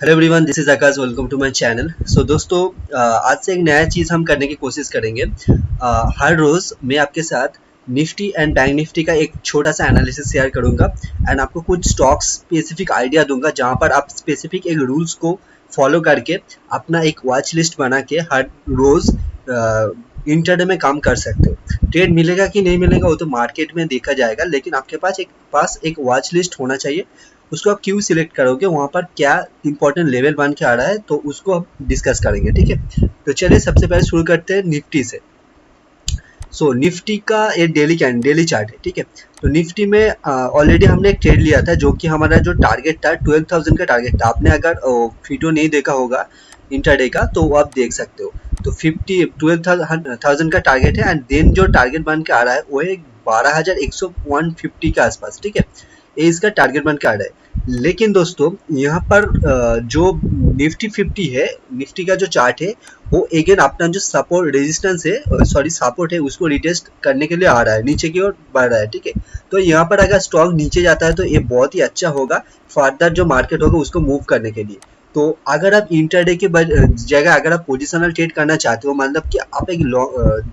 Hello everyone, this is Akash. Welcome to my channel. So दोस्तों, आज से एक नया चीज़ हम करने की कोशिश करेंगे। हर रोज़ मैं आपके साथ निफ्टी एंड बैंक निफ्टी का एक छोटा सा एनालिसिस शेयर करूंगा एंड आपको कुछ स्टॉक्स स्पेसिफिक आइडिया दूंगा जहां पर आप स्पेसिफिक एक रूल्स को फॉलो करके अपना एक वॉच लिस्ट बना के हर रोज़ इंटरडे में काम कर सकते हो। ट्रेड मिलेगा कि नहीं मिलेगा वो तो मार्केट में देखा जाएगा, लेकिन आपके पास एक वॉच लिस्ट होना चाहिए। उसको आप क्यों सिलेक्ट करोगे, वहाँ पर क्या इंपॉर्टेंट लेवल बन के आ रहा है, तो उसको हम डिस्कस करेंगे। ठीक है, तो चलिए सबसे पहले शुरू करते हैं निफ्टी से। सो निफ्टी का ये डेली चार्ट है। ठीक है, तो निफ्टी में ऑलरेडी हमने एक ट्रेड लिया था जो कि हमारा जो टारगेट था 12,000 का टारगेट था। आपने अगर वीडियो नहीं देखा होगा इंटरडे का तो वो आप देख सकते हो। तो 12,000 का टारगेट है एंड देन जो टारगेट बन के आ रहा है वो है 12,150 के आसपास। ठीक है, ये इसका टारगेट बन के आ रहा है। लेकिन दोस्तों यहाँ पर जो निफ्टी 50 है, निफ्टी का जो चार्ट है वो अगेन अपना जो सपोर्ट रेजिस्टेंस है, सपोर्ट है, उसको रिटेस्ट करने के लिए आ रहा है, नीचे की ओर बढ़ रहा है। ठीक है, तो यहाँ पर अगर स्टॉक नीचे जाता है तो ये बहुत ही अच्छा होगा फर्दर जो मार्केट होगा उसको मूव करने के लिए। तो अगर आप इंटरडे के जगह अगर आप पोजिशनल ट्रेड करना चाहते हो, मतलब कि आप एक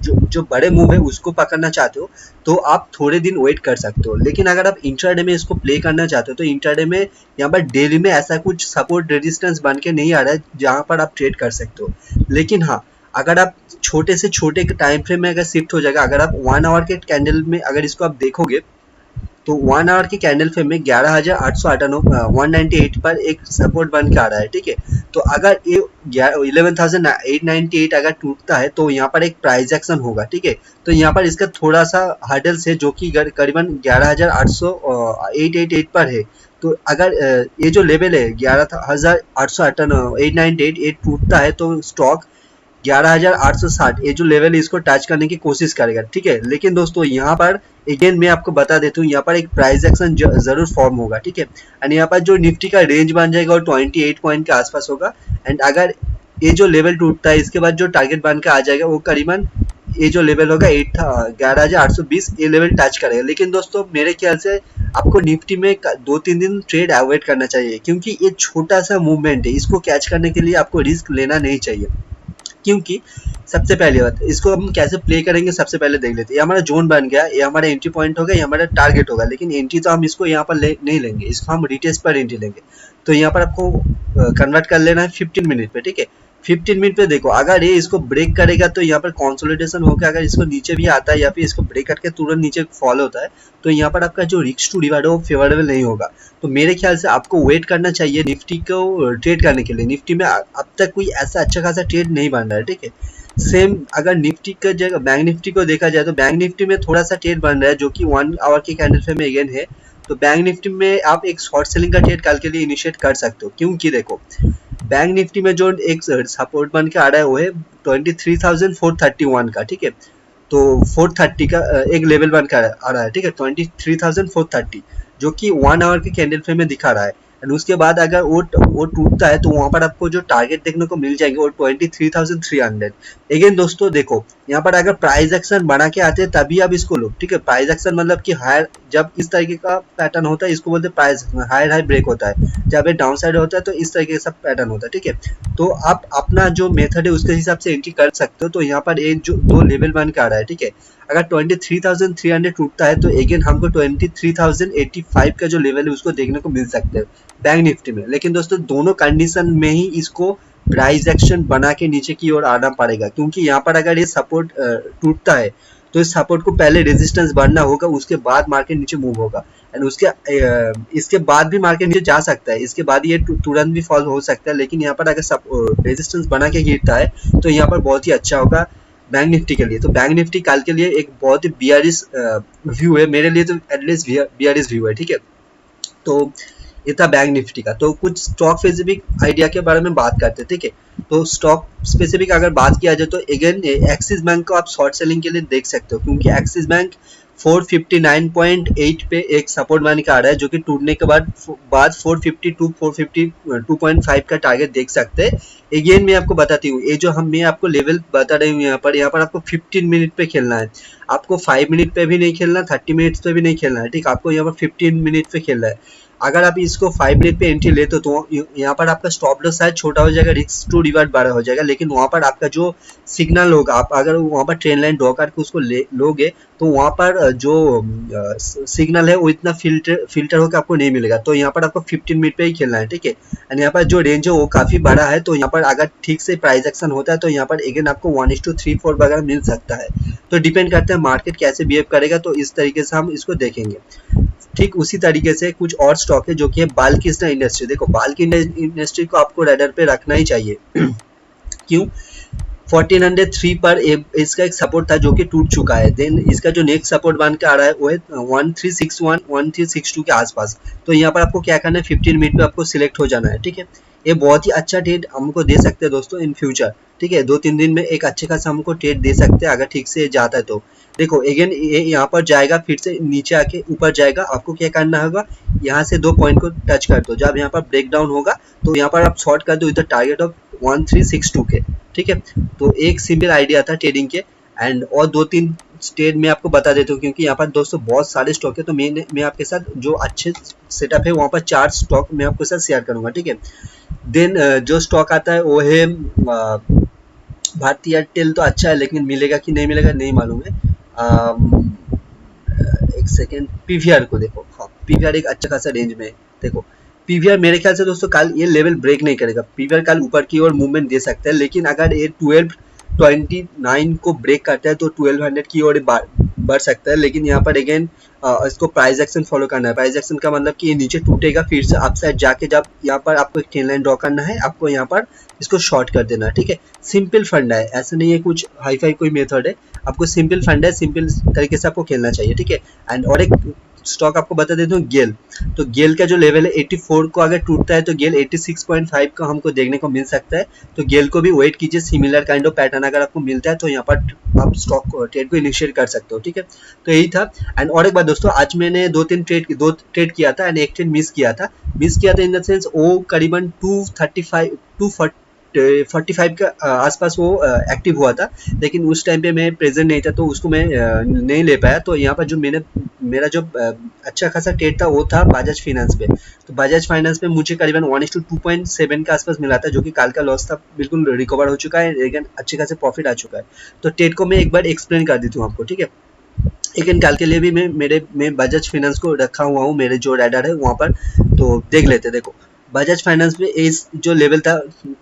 जो बड़े मूव है उसको पकड़ना चाहते हो, तो आप थोड़े दिन वेट कर सकते हो। लेकिन अगर आप इंटरडे में इसको प्ले करना चाहते हो तो इंटरडे में यहाँ पर डेली में ऐसा कुछ सपोर्ट रेजिस्टेंस बन के नहीं आ रहा है जहाँ पर आप ट्रेड कर सकते हो। लेकिन हाँ, अगर आप छोटे से छोटे टाइम फ्रेम में अगर शिफ्ट हो जाएगा, अगर आप 1 आवर के कैंडल में अगर इसको आप देखोगे तो 1 आवर के कैंडल फ्रेम में 11,898 198 पर एक सपोर्ट बन के आ रहा है। ठीक है, तो अगर ये 11,898 अगर टूटता है तो यहाँ पर एक प्राइस एक्शन होगा। ठीक है, तो यहाँ पर इसका थोड़ा सा हर्डल्स है जो कि करीबन 11,888 पर है। तो अगर ये जो लेवल है 11,898 ये टूटता है तो स्टॉक 11,860 ये जो लेवल है इसको टच करने की कोशिश करेगा। ठीक है, लेकिन दोस्तों यहाँ पर अगेन मैं आपको बता देता हूँ, यहाँ पर एक प्राइस एक्शन जरूर फॉर्म होगा। ठीक है, एंड यहाँ पर जो निफ्टी का रेंज बन जाएगा वो 28 पॉइंट के आसपास होगा। एंड अगर ये जो लेवल टूटता है इसके बाद जो टारगेट बन के आ जाएगा वो करीबन ये जो लेवल होगा 11,820 ये लेवल टच करेगा। लेकिन दोस्तों मेरे ख्याल से आपको निफ्टी में 2-3 दिन ट्रेड अवॉइड करना चाहिए, क्योंकि ये छोटा सा मूवमेंट है, इसको कैच करने के लिए आपको रिस्क लेना नहीं चाहिए। क्योंकि सबसे पहली बात, इसको हम कैसे प्ले करेंगे सबसे पहले देख लेते हैं। ये हमारा जोन बन गया, ये हमारा एंट्री पॉइंट होगा, ये हमारा टारगेट होगा। लेकिन एंट्री तो हम इसको यहाँ पर नहीं लेंगे, इसको हम रिटेस्ट पर एंट्री लेंगे। तो यहाँ पर आपको कन्वर्ट कर लेना है 15 मिनट पे। ठीक है, 15 मिनट पे देखो, अगर ये इसको ब्रेक करेगा तो यहाँ पर कंसोलिडेशन होकर अगर इसको नीचे भी आता है या फिर इसको ब्रेक करके तुरंत नीचे फॉल होता है तो यहाँ पर आपका जो रिस्क टू रिवार्ड है वो फेवरेबल नहीं होगा। तो मेरे ख्याल से आपको वेट करना चाहिए निफ्टी को ट्रेड करने के लिए। निफ्टी में अब तक कोई ऐसा अच्छा खासा ट्रेड नहीं बन रहा है। ठीक है, सेम अगर निफ्टी का जगह बैंक निफ्टी को देखा जाए तो बैंक निफ्टी में थोड़ा सा ट्रेड बन रहा है जो कि 1 आवर के कैंडल फ्रेम में अगेन है। तो बैंक निफ्टी में आप एक शॉर्ट सेलिंग का ट्रेड कल के लिए इनिशिएट कर सकते हो, क्योंकि देखो बैंक निफ्टी में जो एक सपोर्ट बन के आ रहा है वो है 23,431 का। ठीक है, तो 430 का एक लेवल बन के आ रहा है। ठीक है, 23,430 जो कि 1 आवर के कैंडल फ्रेम में दिखा रहा है। एंड उसके बाद अगर वो टूटता है तो वहां पर आपको जो टारगेट देखने को मिल जाएंगे वो 23,300। अगेन दोस्तों देखो, यहाँ पर अगर प्राइस एक्शन बना के आते हैं तभी आप इसको लो। ठीक है, प्राइस एक्शन मतलब कि हायर, जब इस तरीके का पैटर्न होता है इसको बोलते हैं प्राइस हायर हाई ब्रेक होता है। जब ये डाउन साइड होता है तो इस तरीके का पैटर्न होता है। ठीक है, तो आप अपना जो मेथड है उसके हिसाब से एंट्री कर सकते हो। तो यहाँ पर एक जो 2 लेवल बन के आ रहा है। ठीक है, अगर 23,300 टूटता है तो अगेन हमको 23,085 का जो लेवल है उसको देखने को मिल सकता है बैंक निफ्टी में। लेकिन दोस्तों दोनों कंडीशन में ही इसको प्राइस एक्शन बना के नीचे की ओर आना पड़ेगा, क्योंकि यहाँ पर अगर ये सपोर्ट टूटता है तो इस सपोर्ट को पहले रेजिस्टेंस बनना होगा, उसके बाद मार्केट नीचे मूव होगा। एंड इसके बाद भी मार्केट नीचे जा सकता है, इसके बाद ये तुरंत भी फॉल हो सकता है। लेकिन यहाँ पर अगर रेजिस्टेंस बना के गिरता है तो यहाँ पर बहुत ही अच्छा होगा बैंक निफ्टी के लिए। तो बैंक निफ्टी कल के लिए एक बहुत ही बियरिश व्यू है, मेरे लिए तो एटलीस्ट बियरिश व्यू है। ठीक है, तो ये था बैंक निफ्टी का। तो कुछ स्टॉक स्पेसिफिक आइडिया के बारे में बात करते हैं। ठीक है, तो स्टॉक स्पेसिफिक अगर बात किया जाए तो अगेन एक्सिस बैंक को आप शॉर्ट सेलिंग के लिए देख सकते हो, क्योंकि एक्सिस बैंक 459.8 पे एक सपोर्ट बन के आ रहा है जो कि टूटने के बाद 452 452.5 का टारगेट देख सकते हैं। अगेन मैं आपको बताती हूँ, ये जो मैं आपको लेवल बता रही हूँ यहाँ पर आपको 15 मिनट पे खेलना है। आपको 5 मिनट पे भी नहीं खेलना, 30 मिनट्स पे भी नहीं खेलना है। ठीक, आपको यहाँ पर 15 मिनट पे खेलना है। अगर आप इसको 5 मिनट पे एंट्री लेते तो यहाँ पर आपका स्टॉप लॉस शायद छोटा हो जाएगा, रिस्क टू रिवार्ड बड़ा हो जाएगा, लेकिन वहाँ पर आपका जो सिग्नल होगा, आप अगर वहाँ पर ट्रेन लाइन ड्रॉ करके उसको लोगे तो वहाँ पर जो सिग्नल है वो इतना फिल्टर होकर आपको नहीं मिलेगा। तो यहाँ पर आपको 15 मिनट पे ही खेलना है, ठीक है। एंड यहाँ पर जो रेंज है वो काफ़ी बड़ा है, तो यहाँ पर अगर ठीक से प्राइस एक्शन होता है तो यहाँ पर अगेन आपको 1:3-4 वगैरह मिल सकता है। तो डिपेंड करता है मार्केट कैसे बिहेव करेगा, तो इस तरीके से हम इसको देखेंगे। ठीक उसी तरीके से कुछ और स्टॉक है जो कि है बालकृष्ण इंडस्ट्री। देखो बालकृष्ण इंडस्ट्री को आपको रैडर पे रखना ही चाहिए। क्यों? 1403 पर इसका एक सपोर्ट था जो कि टूट चुका है। देन इसका जो नेक्स्ट सपोर्ट बन के आ रहा है वो है 1361 1362 के आसपास। तो यहाँ पर आपको क्या करना है, 15 मिनट पे आपको सिलेक्ट हो जाना है, ठीक है। ये बहुत ही अच्छा ट्रेड हमको दे सकते हैं दोस्तों इन फ्यूचर, ठीक है। 2-3 दिन में एक अच्छे खासा हमको ट्रेड दे सकते हैं अगर ठीक से जाता है तो। देखो अगेन ये यहाँ पर जाएगा, फिर से नीचे आके ऊपर जाएगा। आपको क्या करना होगा, यहाँ से 2 पॉइंट को टच कर दो। जब यहाँ पर ब्रेक डाउन होगा तो यहाँ पर आप शॉर्ट कर दो इधर टारगेट ऑफ 1362 के, ठीक है। तो एक सिंपल आइडिया था ट्रेडिंग के। एंड और 2-3 ट्रेड में आपको बता देता हूँ, क्योंकि यहाँ पर दोस्तों बहुत सारे स्टॉक है, तो मैं आपके साथ जो अच्छे सेटअप है वहाँ पर 4 स्टॉक मैं आपके साथ शेयर करूँगा, ठीक है। देन जो स्टॉक आता है वो है भारतीय एयरटेल। तो अच्छा है लेकिन मिलेगा कि नहीं मिलेगा नहीं मालूम है। एक सेकेंड, पीवीआर को देखो। हाँ, पीवीआर एक अच्छा खासा रेंज में है। देखो पीवीआर मेरे ख्याल से दोस्तों कल ये लेवल ब्रेक नहीं करेगा। पीवीआर कल ऊपर की ओर मूवमेंट दे सकता है, लेकिन अगर ये 1229 को ब्रेक करता है तो 1200 की ओर बढ़ सकता है। लेकिन यहाँ पर अगेन इसको प्राइस एक्शन फॉलो करना है। प्राइस एक्शन का मतलब कि ये नीचे टूटेगा, फिर से अपसाइड जाके जब यहाँ पर आपको एक ट्रेन लाइन ड्रॉ करना है, आपको यहाँ पर इसको शॉर्ट कर देना है, ठीक है। सिंपल फंड है, ऐसा नहीं है कुछ हाई फाई कोई मेथड है। आपको सिंपल फंड है, सिंपल तरीके से आपको खेलना चाहिए, ठीक है। एंड और एक स्टॉक आपको बता देता हूँ, गेल। तो गेल का जो लेवल है 84 को अगर टूटता है तो गेल 86.5 का हमको देखने को मिल सकता है। तो गेल को भी वेट कीजिए, सिमिलर काइंड ऑफ पैटर्न अगर आपको मिलता है तो यहाँ पर आप स्टॉक ट्रेड को इनिशिएट कर सकते हो, ठीक है। तो यही था। एंड और एक बात दोस्तों, आज मैंने 2 ट्रेड किया था एंड एक ट्रेड मिस किया था इन द सेंस वो करीबन 245 के आसपास वो एक्टिव हुआ था, लेकिन उस टाइम पे मैं प्रेजेंट नहीं था तो उसको मैं नहीं ले पाया। तो यहाँ पर जो मेरा जो अच्छा खासा ट्रेड था वो था बजाज फाइनेंस पे। तो बजाज फाइनेंस पे मुझे करीबन 1:2.7 के आसपास मिला था, जो कि कल का लॉस था बिल्कुल रिकवर हो चुका है, लेकिन अच्छे खासे प्रॉफिट आ चुका है। तो ट्रेड को मैं एक बार एक्सप्लेन कर देती हूँ आपको, ठीक है। लेकिन कल के लिए भी मैं बजाज फाइनेंस को रखा हुआ हूँ, मेरे जो रैडर है वहाँ पर। तो देख लेते। देखो बजाज फाइनेंस में इस जो लेवल था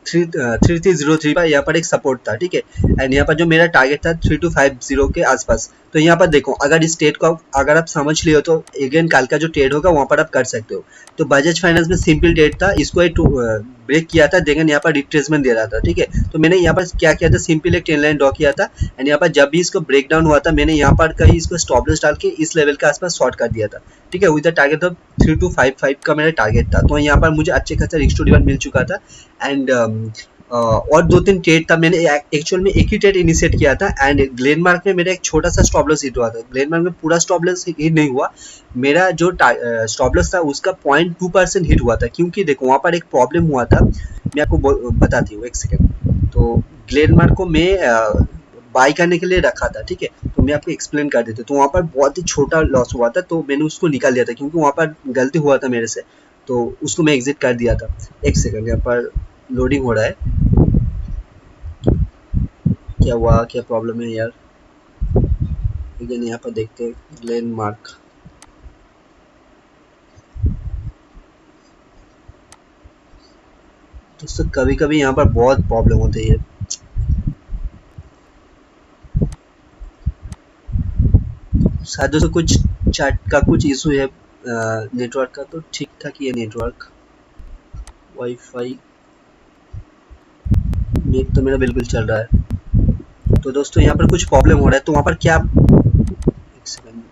3303 पर यहाँ पर एक सपोर्ट था, ठीक है। एंड यहाँ पर जो मेरा टारगेट था 3250 के आसपास। तो यहाँ पर देखो अगर इस ट्रेड को अगर आप समझ लियो तो अगेन कल का जो ट्रेड होगा वहाँ पर आप कर सकते हो। तो बजाज फाइनेंस में सिंपल ट्रेड था, इसको एक ब्रेक किया था, देन यहाँ पर रिट्रेसमेंट दे रहा था, ठीक है। तो मैंने यहाँ पर क्या किया था, सिंपल एक ट्रेन लाइन ड्रॉ किया था। एंड यहाँ पर जब भी इसको ब्रेक डाउन हुआ था मैंने यहाँ पर कहीं इसको स्टॉप लॉस डाल के इस लेवल के आसपास शॉर्ट कर दिया था, ठीक है। विद द टारगेट ऑफ 3255 का मेरा टारगेट था। तो यहाँ पर मुझे अच्छे खासा रिस्क टू रिवार्ड मिल चुका था। एंड और 2-3 ट्रेड था, मैंने एक्चुअल में एक ही ट्रेड इनिशिएट किया था। एंड ग्लेनमार्क में मेरा एक छोटा सा स्टॉप लॉस हिट हुआ था। ग्लेनमार्क में पूरा स्टॉप लॉस हिट नहीं हुआ, मेरा जो स्टॉप लॉस था उसका 0.2% हिट हुआ था। क्योंकि देखो वहाँ पर एक प्रॉब्लम हुआ था, मैं आपको बताती हूँ, एक सेकेंड। तो ग्लेनमार्क को मैं बाई करने के लिए रखा था, ठीक है। तो मैं आपको एक्सप्लेन कर देता हूँ। तो वहाँ पर बहुत ही छोटा लॉस हुआ था, तो मैंने उसको निकाल दिया था क्योंकि वहाँ पर गलती हुआ था मेरे से, तो उसको मैं एग्जिट कर दिया था। एक सेकेंड, यहाँ पर लोडिंग हो रहा है, क्या हुआ, क्या प्रॉब्लम है यार। लेकिन यहाँ पर देखते हैं ग्लेनमार्क। दोस्तों कभी कभी यहाँ पर बहुत प्रॉब्लम होती है। शायद दोस्तों कुछ चैट का कुछ इशू है नेटवर्क का, तो ठीक ठाक ही है नेटवर्क। वाईफाई नेट तो मेरा बिल्कुल चल रहा है। तो दोस्तों यहाँ पर कुछ प्रॉब्लम हो रहा है, तो वहाँ पर क्या, एक सेकंड,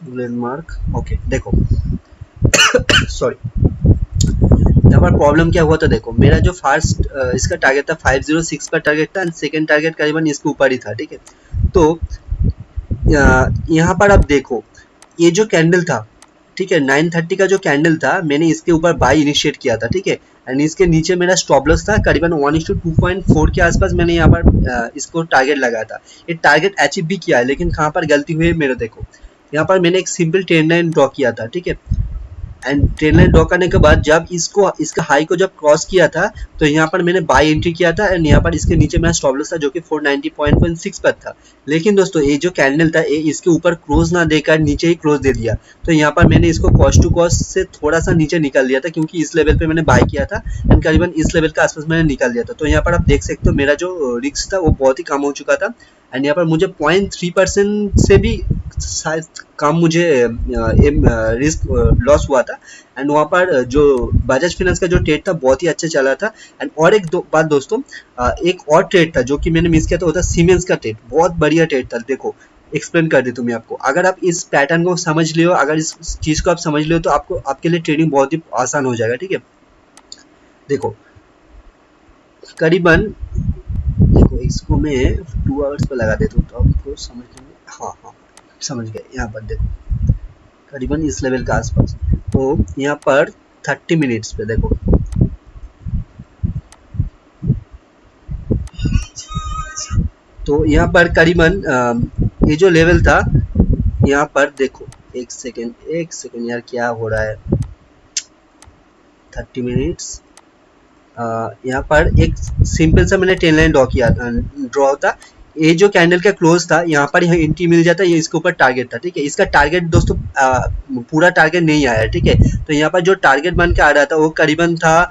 ग्लेनमार्क ओके। देखो सॉरी, यहाँ पर प्रॉब्लम क्या हुआ था। देखो मेरा जो फर्स्ट इसका टारगेट था 506 पर टारगेट था, एंड सेकंड टारगेट करीबन इसके ऊपर ही था, ठीक है। तो यहाँ पर आप देखो ये जो कैंडल था, ठीक है, 930 का जो कैंडल था मैंने इसके ऊपर बाई इनिशिएट किया था, ठीक है। एंड इसके नीचे मेरा स्टॉप लॉस था करीबन 1:2.4 के आसपास। मैंने यहाँ पर इसको टारगेट लगाया था, ये टारगेट अचीव भी किया है, लेकिन कहाँ पर गलती हुई है मेरे देखो। यहाँ पर मैंने एक सिंपल ट्रेंड लाइन ड्रॉ किया था, ठीक है। एंड ट्रेंड लाइन ड्रॉ करने के बाद जब इसका हाई को जब क्रॉस किया था तो यहाँ पर मैंने बाय एंट्री किया था एंड यहाँ पर इसके नीचे मेरा स्टॉप लॉस था जो कि 490.6 पर था। लेकिन दोस्तों ये जो कैंडल था ये इसके ऊपर क्लोज ना देकर नीचे ही क्लोज दे दिया, तो यहाँ पर मैंने इसको कॉस्ट टू कॉस्ट से थोड़ा सा नीचे निकाल दिया था क्योंकि इस लेवल पे मैंने बाय किया था एंड करीबन इस लेवल के आसपास मैंने निकाल दिया था। तो यहाँ पर आप देख सकते हो मेरा जो रिस्क था वो बहुत ही कम हो चुका था एंड यहाँ पर मुझे 0.3% से भी शायद कम मुझे रिस्क लॉस हुआ था। एंड वहाँ पर जो बजाज फाइनेंस का जो ट्रेड था बहुत ही अच्छा चला था। एंड और एक बात दोस्तों, एक और ट्रेड था जो कि मैंने मिस किया था, वो था सीमेंस का ट्रेड। बहुत बढ़िया ट्रेड था। देखो एक्सप्लेन कर देता हूँ मैं आपको। अगर आप इस पैटर्न को समझ लियो, अगर इस चीज़ को आप समझ लियो तो आपको आपके लिए ट्रेडिंग बहुत ही आसान हो जाएगा, ठीक है। देखो करीबन, देखो इसको मैं 2 आवर्स पे लगा देता हूँ तो आपको समझ लेंगे। हाँ हाँ समझ गए। यहाँ पर देखो करीबन इस लेवल के आसपास, तो यहाँ पर 30 मिनट्स पे देखो, तो यहाँ पर करीबन ये जो लेवल था यहाँ पर देखो, एक सेकेंड यार क्या हो रहा है। 30 मिनट्स यहाँ पर एक सिंपल सा मैंने ट्रेंड लाइन ड्रॉ था। ये जो कैंडल का क्लोज था यहाँ पर यहाँ एंट्री मिल जाता है, ये इसके ऊपर टारगेट था, ठीक है। इसका टारगेट दोस्तों पूरा टारगेट नहीं आया, ठीक है। तो यहाँ पर जो टारगेट बन के आ रहा था वो करीबन था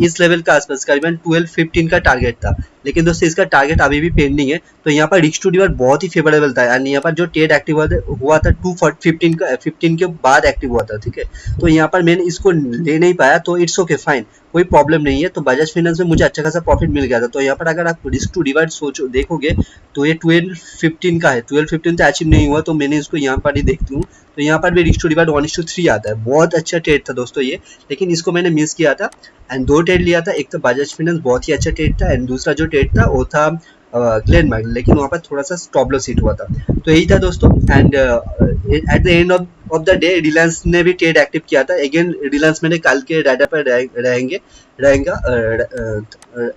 इस लेवल के आसपास, करीबन 12-15 का टारगेट था। लेकिन दोस्तों इसका टारगेट अभी भी पेंडिंग है। तो यहाँ पर रिस्क टू रिवर्स बहुत ही फेवरेबल था एंड यहाँ पर जो ट्रेड एक्टिव हुआ था 215 के बाद एक्टिव हुआ था, ठीक है। तो यहाँ पर मैंने इसको ले नहीं पाया, तो इट्स ओके फाइन, कोई प्रॉब्लम नहीं है। तो बजाज फाइनेंस में मुझे अच्छा खासा प्रॉफिट मिल गया था। तो यहाँ पर अगर आप रिस्क टू रिवर्स सोचो देखोगे तो ये 12-15 का है। 12-15 तो अचीव नहीं हुआ, तो मैंने इसको यहाँ पर ही देखती हूँ तो यहाँ पर भी रिस्क टू रिवर्स 1:3 आता है। बहुत अच्छा ट्रेड था दोस्तों ये, लेकिन इसको मैंने मिस किया था एंड 2 ट्रेड लिया था। एक तो बजाज फाइनेंस बहुत ही अच्छा ट्रेड था एंड दूसरा जो ट्रेड था वो था ग्लेनमार्क, लेकिन वहाँ पर थोड़ा सा स्टॉप लॉस हिट हुआ था। तो यही था दोस्तों। And at the end of the day Reliance ने भी ट्रेड एक्टिव किया था। अगेन रिलायंस मैंने कल के डाटा पर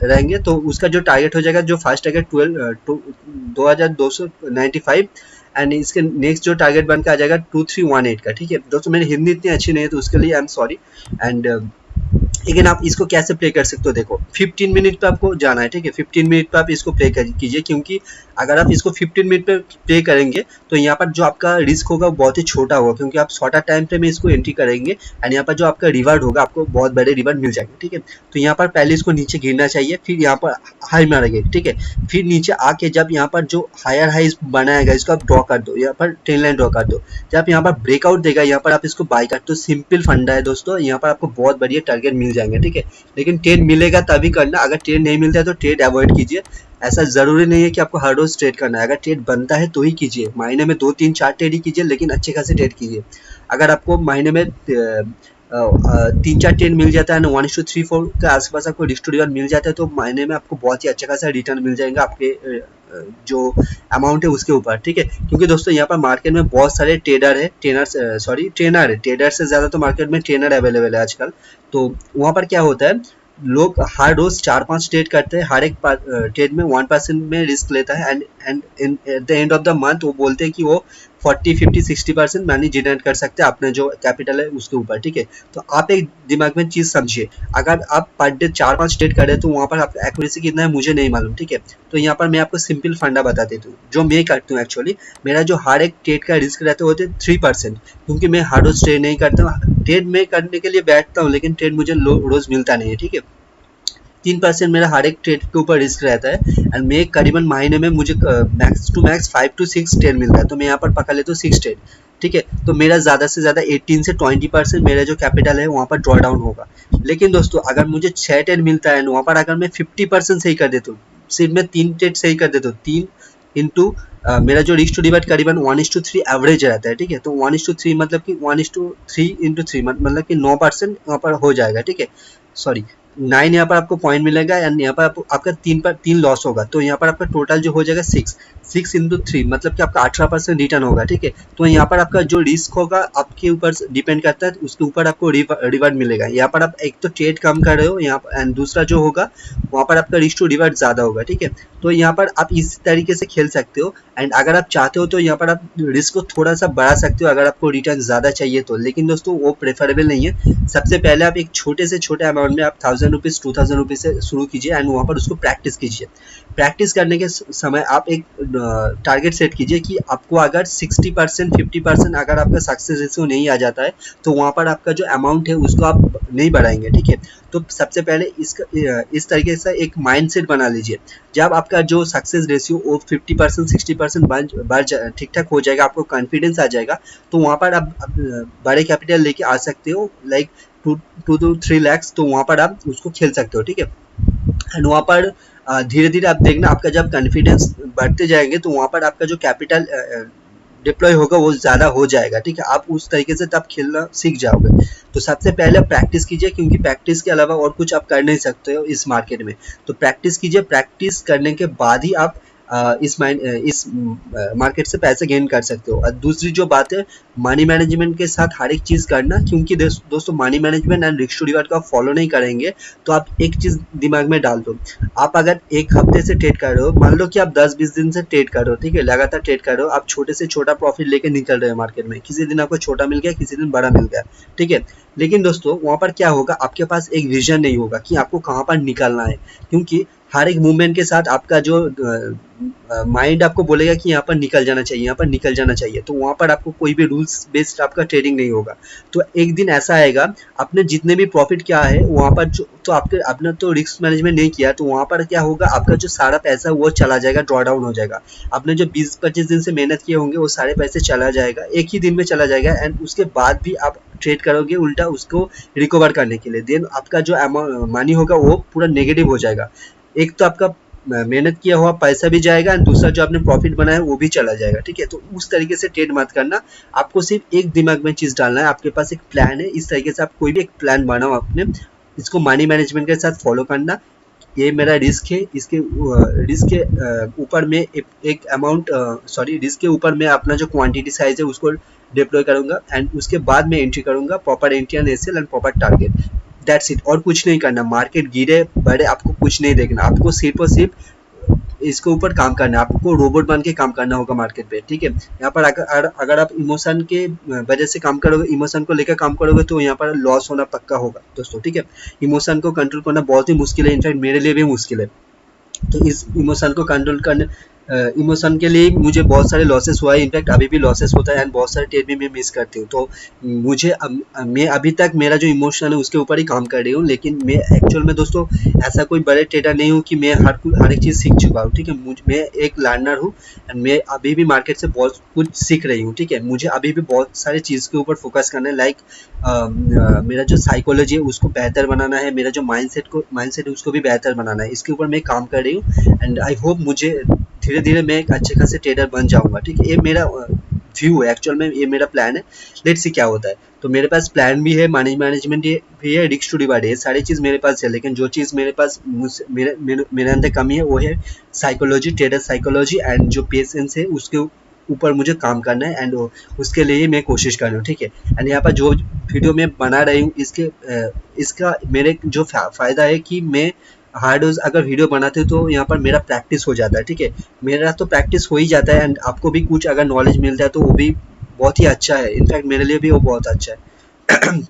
रहेंगे तो उसका जो टारगेट हो जाएगा, जो फर्स्ट टारगेट 2295 एंड इसके नेक्स्ट जो टारगेट बन के आ जाएगा 2318 का, ठीक है दोस्तों। मेरी हिंदी इतनी अच्छी नहीं है तो उसके लिए आई एम सॉरी। एंड लेकिन आप इसको कैसे प्ले कर सकते हो, देखो 15 मिनट पे आपको जाना है, ठीक है। 15 मिनट पे आप इसको प्ले कीजिए, क्योंकि अगर आप इसको 15 मिनट पे प्ले करेंगे तो यहाँ पर जो आपका रिस्क होगा वो बहुत ही छोटा होगा, क्योंकि आप शॉर्टर टाइम फ्रेम में इसको एंट्री करेंगे एंड यहाँ पर जो आपका रिवार्ड होगा आपको बहुत बड़े रिवार्ड मिल जाएंगे, ठीक है। तो यहाँ पर पहले इसको नीचे गिरना चाहिए, फिर यहाँ पर हाई मारेंगे, ठीक है। फिर नीचे आके जब यहाँ पर जो हायर हाई बनाएगा इसको आप ड्रॉ कर दो, यहाँ पर ट्रेंड लाइन ड्रॉ कर दो। जब यहाँ पर ब्रेकआउट देगा यहाँ पर आप इसको बाय कर दो। सिंपल फंडा है दोस्तों, यहाँ पर आपको बहुत बढ़िया टारगेट मिल जाएंगे, ठीक है। लेकिन ट्रेड मिलेगा तभी करना, अगर ट्रेड नहीं मिलता है तो ट्रेड अवॉइड कीजिए। ऐसा जरूरी नहीं है कि आपको हर रोज ट्रेड करना है, अगर ट्रेड बनता है तो ही कीजिए। महीने में 2-3-4 ट्रेड ही कीजिए, लेकिन अच्छे खासे ट्रेड कीजिए। अगर आपको महीने में 3-4 ट्रेड मिल जाता है ना, 1:3-4 के आसपास आपको रिस्क टू रिवर्स मिल जाता है, तो महीने में आपको बहुत ही अच्छा खासा रिटर्न मिल जाएगा आपके जो अमाउंट है उसके ऊपर, ठीक है। क्योंकि दोस्तों यहाँ पर मार्केट में बहुत सारे ट्रेनर है, ट्रेडर से ज़्यादा तो मार्केट में ट्रेनर अवेलेबल है आजकल। तो वहाँ पर क्या होता है, लोग हर रोज 4-5 ट्रेड करते हैं, हर एक ट्रेड में 1% में रिस्क लेता है and at the end of the month वो बोलते हैं कि वो 40-50-60% मनी जनरेट कर सकते हैं अपने जो कैपिटल है उसके ऊपर, ठीक है। तो आप एक दिमाग में चीज़ समझिए, अगर आप पर डे 4-5 ट्रेड करें तो वहाँ पर आपका एक्यूरेसी कितना है मुझे नहीं मालूम, ठीक है। तो यहाँ पर मैं आपको सिंपल फंडा बता देता हूँ जो मैं करती हूँ। एक्चुअली मेरा जो हर एक ट्रेड का रिस्क रहता है वो होते 3%, क्योंकि मैं हर रोज ट्रेड नहीं करता हूँ। ट्रेड में करने के लिए बैठता हूँ लेकिन ट्रेड मुझे रोज मिलता नहीं है, ठीक है। 3% मेरा हर एक ट्रेड के ऊपर रिस्क रहता है एंड मैं करीबन महीने में मुझे मैक्स टू मैक्स 5-6 ट्रेड मिलता है। तो मैं यहाँ पर पकड़ लेता हूँ 6 ट्रेड, ठीक है। तो मेरा ज़्यादा से ज़्यादा 18 से 20% मेरा जो कैपिटल है वहाँ पर ड्रॉ डाउन होगा। लेकिन दोस्तों अगर मुझे 6 ट्रेड मिलता है वहाँ पर अगर मैं 50% सही कर देता हूँ, सिर्फ मैं 3 ट्रेड सही कर देता हूँ, 3 इंटू मेरा जो रिस्क टू रिवर्स करीबन 1:3 एवरेज रहता है, ठीक है। तो 1:3 मतलब कि 1:3 × 3 मतलब कि 9% वहाँ पर हो जाएगा, ठीक है। सॉरी 9 यहाँ पर आपको पॉइंट मिलेगा एंड यहाँ पर आपका 3 लॉस होगा, तो यहाँ पर आपका टोटल जो हो जाएगा 6 इंटू 3 मतलब कि आपका 18% रिटर्न होगा, ठीक है। तो यहाँ पर आपका जो रिस्क होगा आपके ऊपर डिपेंड करता है, उसके ऊपर आपको रिवार्ड मिलेगा। यहाँ पर आप एक तो ट्रेड कम कर रहे हो यहाँ पर, एंड दूसरा जो होगा वहाँ पर आपका रिस्क टू रिवार्ड ज़्यादा होगा, ठीक है। तो यहाँ पर आप इस तरीके से खेल सकते हो, एंड अगर आप चाहते हो तो यहाँ पर आप रिस्क को थोड़ा सा बढ़ा सकते हो अगर आपको रिटर्न ज़्यादा चाहिए तो, लेकिन दोस्तों वो प्रेफरेबल नहीं है। सबसे पहले आप एक छोटे से छोटे अमाउंट में आप 1000 रुपीज़ 2000 रुपीज़ से शुरू कीजिए एंड वहाँ पर उसको प्रैक्टिस कीजिए। प्रैक्टिस करने के समय आप एक टारगेट सेट कीजिए कि आपको अगर 60% 50% अगर आपका सक्सेस रेशियो नहीं आ जाता है तो वहाँ पर आपका जो अमाउंट है उसको आप नहीं बढ़ाएंगे, ठीक है। तो सबसे पहले इस तरीके से एक माइंडसेट बना लीजिए। जब आपका जो सक्सेस रेशियो वो 50% 60% ठीक ठाक हो जाएगा, आपको कॉन्फिडेंस आ जाएगा, तो वहाँ पर आप बड़े कैपिटल लेके आ सकते हो, लाइक 2 to 3 lakhs, तो वहाँ पर आप उसको खेल सकते हो, ठीक है। एंड वहाँ पर धीरे धीरे आप देखना आपका जब कॉन्फिडेंस बढ़ते जाएंगे तो वहाँ पर आपका जो कैपिटल डिप्लॉय होगा वो ज़्यादा हो जाएगा, ठीक है। आप उस तरीके से तब खेलना सीख जाओगे। तो सबसे पहले प्रैक्टिस कीजिए, क्योंकि प्रैक्टिस के अलावा और कुछ आप कर नहीं सकते हो इस मार्केट में। तो प्रैक्टिस कीजिए, प्रैक्टिस करने के बाद ही आप इस मार्केट से पैसे गेन कर सकते हो। और दूसरी जो बात है, मनी मैनेजमेंट के साथ हर एक चीज़ करना, क्योंकि दोस्तों money management and risk to reward का फॉलो नहीं करेंगे तो आप एक चीज़ दिमाग में डाल दो, आप अगर एक हफ्ते से ट्रेड कर रहे हो, मान लो कि आप 10-20 दिन से ट्रेड कर रहे हो, ठीक है, लगातार ट्रेड कर रहे हो, आप छोटे से छोटा प्रॉफिट लेके निकल रहे हो मार्केट में, किसी दिन आपको छोटा मिल गया, किसी दिन बड़ा मिल गया, ठीक है। लेकिन दोस्तों वहाँ पर क्या होगा, आपके पास एक विजन नहीं होगा कि आपको कहाँ पर निकलना है, क्योंकि हर एक मूवमेंट के साथ आपका जो माइंड आपको बोलेगा कि यहाँ पर निकल जाना चाहिए, यहाँ पर निकल जाना चाहिए, तो वहाँ पर आपको कोई भी रूल्स बेस्ड आपका ट्रेडिंग नहीं होगा। तो एक दिन ऐसा आएगा, आपने जितने भी प्रॉफिट किया है वहाँ पर जो तो आपने तो रिस्क मैनेजमेंट नहीं किया, तो वहाँ पर क्या होगा, आपका जो सारा पैसा वो चला जाएगा, ड्रॉ डाउन हो जाएगा। आपने जो 20-25 दिन से मेहनत किए होंगे वो सारे पैसे चला जाएगा, एक ही दिन में चला जाएगा, एंड उसके बाद भी आप ट्रेड करोगे उल्टा उसको रिकवर करने के लिए, देन आपका जो मनी होगा वो पूरा नेगेटिव हो जाएगा। एक तो आपका मेहनत किया हुआ पैसा भी जाएगा, एंड दूसरा जो आपने प्रॉफिट बनाया वो भी चला जाएगा, ठीक है। तो उस तरीके से ट्रेड मत करना, आपको सिर्फ एक दिमाग में चीज़ डालना है, आपके पास एक प्लान है, इस तरीके से आप कोई भी एक प्लान बनाओ अपने, इसको मनी मैनेजमेंट के साथ फॉलो करना। ये मेरा रिस्क है, इसके रिस्क के ऊपर में एक अमाउंट रिस्क के ऊपर मैं अपना जो क्वांटिटी साइज है उसको डिप्लॉय करूंगा, एंड उसके बाद मैं एंट्री करूंगा, proper entry and SL and proper target, that's it. और कुछ नहीं करना, मार्केट गिरे बढ़े आपको कुछ नहीं देखना, आपको सिर्फ और सिर्फ इसके ऊपर काम करना है, आपको रोबोट बन के काम करना होगा मार्केट पे, ठीक है। यहाँ पर अगर आप इमोशन के वजह से काम करोगे, इमोशन को लेकर काम करोगे, तो यहाँ पर लॉस होना पक्का होगा दोस्तों, ठीक है। इमोशन को कंट्रोल करना बहुत ही मुश्किल है, इनफैक्ट मेरे लिए भी मुश्किल है। तो इस इमोशन को कंट्रोल करने इमोशन के लिए मुझे बहुत सारे लॉसेस हुआ है, इनफैक्ट अभी भी लॉसेस होता है, एंड बहुत सारे ट्रेड भी मैं मिस करती हूँ। तो मैं अभी तक मेरा जो इमोशन है उसके ऊपर ही काम कर रही हूँ, लेकिन मैं एक्चुअल में दोस्तों ऐसा कोई बड़े ट्रेडर नहीं हूँ कि मैं हर एक चीज़ सीख चुका हूँ, ठीक है। मैं एक लर्नर हूँ, एंड मैं अभी भी मार्केट से बहुत कुछ सीख रही हूँ, ठीक है। मुझे अभी भी बहुत सारी चीज़ के ऊपर फोकस करना है, लाइक मेरा जो साइकोलॉजी है उसको बेहतर बनाना है, मेरा जो माइंडसेट है उसको भी बेहतर बनाना है, इसके ऊपर मैं काम कर रही हूँ, एंड आई होप मुझे धीरे धीरे मैं एक अच्छे खासे ट्रेडर बन जाऊंगा, ठीक है। ये मेरा व्यू है, एक्चुअल में ये मेरा प्लान है, लेट्स सी क्या होता है। तो मेरे पास प्लान भी है, मनी मैनेजमेंट भी है, रिस्क टू रिवार्ड है, सारी चीज़ मेरे पास है, लेकिन जो चीज़ मेरे पास मेरे अंदर कमी है वो है साइकोलॉजी, ट्रेडर साइकोलॉजी, एंड जो पेशेंस है उसके ऊपर मुझे काम करना है, एंड उसके लिए मैं कोशिश कर रहा हूँ, ठीक है। एंड यहाँ पर जो वीडियो मैं बना रही हूँ इसका मेरे जो फ़ायदा है कि मैं हार्ड अगर वीडियो बनाते तो यहाँ पर मेरा प्रैक्टिस हो जाता है, ठीक है। मेरा तो प्रैक्टिस हो ही जाता है, एंड आपको भी कुछ अगर नॉलेज मिलता है तो वो भी बहुत ही अच्छा है, इनफैक्ट मेरे लिए भी वो बहुत अच्छा है।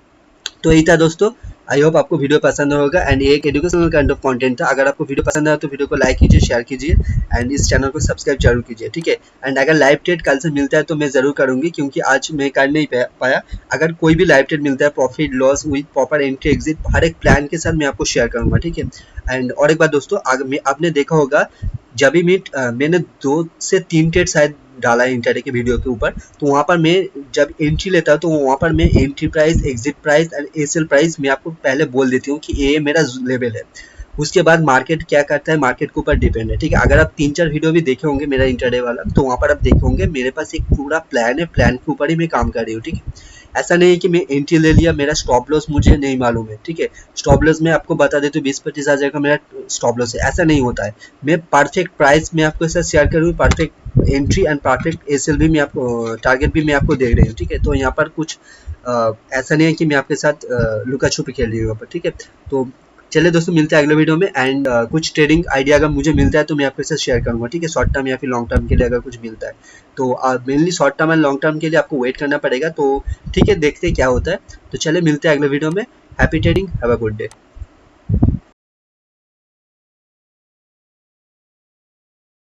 तो यही था दोस्तों, आई होप आपको वीडियो पसंद होगा, एंड ये एक एजुकेशनल काइंड ऑफ कंटेंट था। अगर आपको वीडियो पसंद आया तो वीडियो को लाइक कीजिए, शेयर कीजिए, एंड इस चैनल को सब्सक्राइब जरूर कीजिए, ठीक है। एंड अगर लाइव ट्रेड कल से मिलता है तो मैं ज़रूर करूँगी, क्योंकि आज मैं कर नहीं पाया। अगर कोई भी लाइव ट्रेड मिलता है, profit loss with proper entry exit, हर एक प्लान के साथ मैं आपको शेयर करूँगा, ठीक है। एंड और एक बात दोस्तों, आपने देखा होगा जब भी मैंने 2 से 3 ट्रेड शायद डाला है इंटरडे के वीडियो के ऊपर, तो वहाँ पर मैं जब एंट्री लेता हूँ तो वहाँ पर मैं entry price, exit price and SL price मैं आपको पहले बोल देती हूँ कि ये मेरा लेवल है। उसके बाद मार्केट क्या करता है, मार्केट के ऊपर डिपेंड है, ठीक है। अगर आप 3-4 वीडियो भी देखे होंगे मेरा इंटरडे वाला, तो वहाँ पर आप देखे होंगे मेरे पास एक पूरा प्लान है, प्लान के ऊपर ही मैं काम कर रही हूँ, ठीक है। ऐसा नहीं है कि मैं एंट्री ले लिया, मेरा स्टॉप लॉस मुझे नहीं मालूम है, ठीक है। स्टॉप लॉस मैं आपको बता देता हूँ 20-25 हज़ार का मेरा स्टॉप लॉस है, ऐसा नहीं होता है। मैं परफेक्ट प्राइस मैं आपको साथ शेयर करूँ, perfect entry and perfect SL भी मैं आपको, टारगेट भी मैं आपको दे रही हूँ, ठीक है। तो यहाँ पर कुछ ऐसा नहीं है कि मैं आपके साथ लुका छुपी खेल रही हूँ यहाँ पर, ठीक है। तो चलिए दोस्तों, मिलते हैं अगले वीडियो में। एंड कुछ ट्रेडिंग आइडिया अगर मुझे मिलता है तो मैं आपके साथ शेयर करूंगा, ठीक है। शॉर्ट टर्म या फिर लॉन्ग टर्म के लिए अगर कुछ मिलता है तो mainly short term and long term के लिए आपको वेट करना पड़ेगा, तो ठीक है, देखते हैं क्या होता है। तो चलिए मिलते हैं अगले वीडियो में। Happy trading, have a good day.